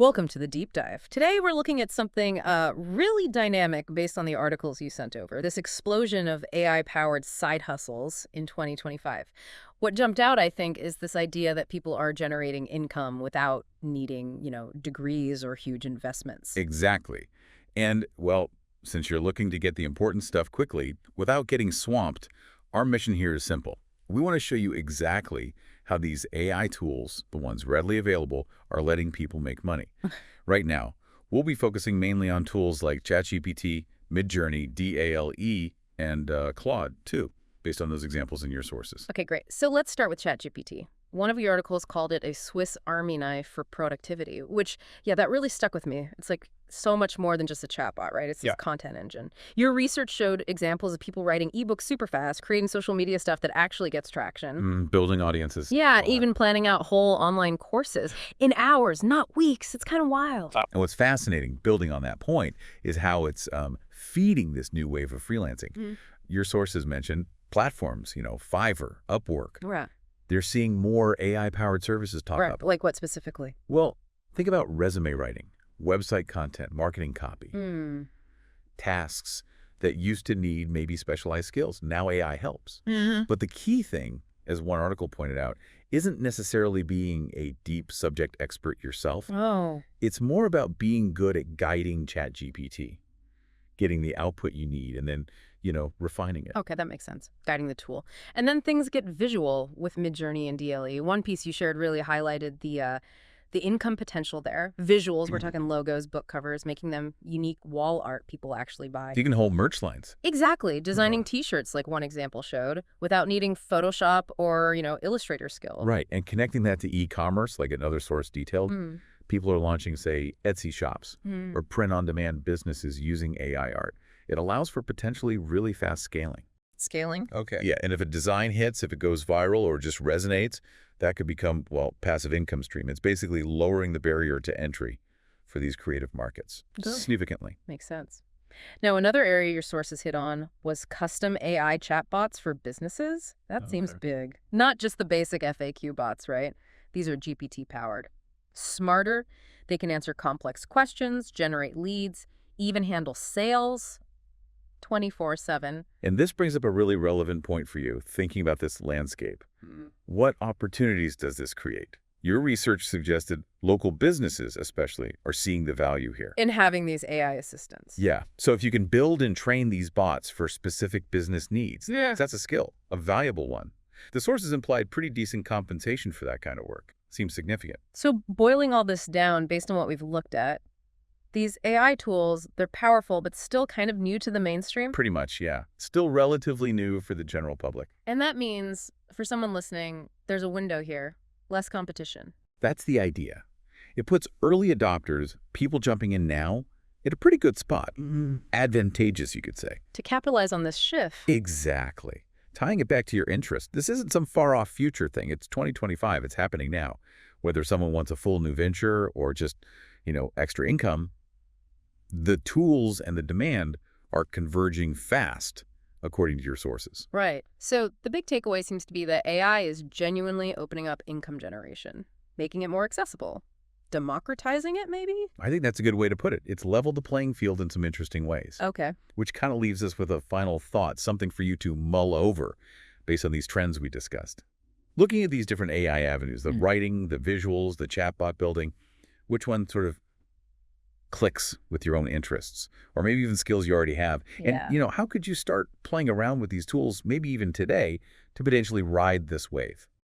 Welcome to the deep dive. Today we're looking at something really dynamic based on the articles you sent over, this explosion of AI-powered side hustles in 2025. What jumped out, I think, is this idea that people are generating income without needing, degrees or huge investments. Exactly. And, well, since you're looking to get the important stuff quickly without getting swamped, our mission here is simple. We want to show you exactly how these AI tools, the ones readily available, are letting people make money. Right now, we'll be focusing mainly on tools like ChatGPT, Midjourney, DALE, and Claude, too, based on those examples in your sources. Okay, great. So let's start with ChatGPT. One of your articles called it a Swiss Army knife for productivity, which, yeah, that really stuck with me. It's like so much more than just a chatbot, right? It's this content engine. Your research showed examples of people writing ebooks super fast, creating social media stuff that actually gets traction. Building audiences. Yeah, and even planning out whole online courses in hours, not weeks. It's kind of wild. And what's fascinating, building on that point, is how it's feeding this new wave of freelancing. Your sources mentioned platforms, Fiverr, Upwork. Right. They're seeing more AI-powered services pop up. Like what specifically? Well, think about resume writing, website content, marketing copy, tasks that used to need maybe specialized skills. Now AI helps. But the key thing, as one article pointed out, isn't necessarily being a deep subject expert yourself. It's more about being good at guiding ChatGPT, getting the output you need, and then refining it. Okay, that makes sense. Guiding the tool. And then things get visual with Midjourney and DLE. One piece you shared really highlighted the income potential there. Visuals, we're talking logos, book covers, making them unique wall art people actually buy. You can hold merch lines. Exactly. Designing T-shirts, like one example showed, without needing Photoshop or, Illustrator skill. Right, and connecting that to e-commerce, like another source detailed. People are launching, say, Etsy shops or print-on-demand businesses using AI art. It allows for potentially really fast scaling. Scaling? Okay. Yeah, and if a design hits, if it goes viral or just resonates, that could become, well, passive income stream. It's basically lowering the barrier to entry for these creative markets significantly. Makes sense. Now, another area your sources hit on was custom AI chatbots for businesses. That seems big. Not just the basic FAQ bots, right? These are GPT-powered. Smarter, they can answer complex questions, generate leads, even handle sales 24/7. And this brings up a really relevant point for you, thinking about this landscape. What opportunities does this create? Your research suggested local businesses, especially, are seeing the value here. In having these AI assistants. Yeah. So if you can build and train these bots for specific business needs, that's a skill, a valuable one. The sources implied pretty decent compensation for that kind of work. Seems significant. So boiling all this down based on what we've looked at, these AI tools, they're powerful, but still kind of new to the mainstream? Pretty much, yeah. Still relatively new for the general public. And that means, for someone listening, there's a window here. Less competition. That's the idea. It puts early adopters, people jumping in now, at a pretty good spot. Advantageous, you could say. To capitalize on this shift. Exactly. Tying it back to your interest, this isn't some far-off future thing. It's 2025. It's happening now. Whether someone wants a full new venture or just, extra income, the tools and the demand are converging fast, according to your sources. Right. So the big takeaway seems to be that AI is genuinely opening up income generation, making it more accessible. Democratizing it, maybe? I think that's a good way to put it. It's leveled the playing field in some interesting ways. Okay. Which kind of leaves us with a final thought, something for you to mull over based on these trends we discussed. Looking at these different AI avenues, the writing, the visuals, the chatbot building, which one sort of clicks with your own interests, or maybe even skills you already have? Yeah. And, how could you start playing around with these tools, maybe even today, to potentially ride this wave?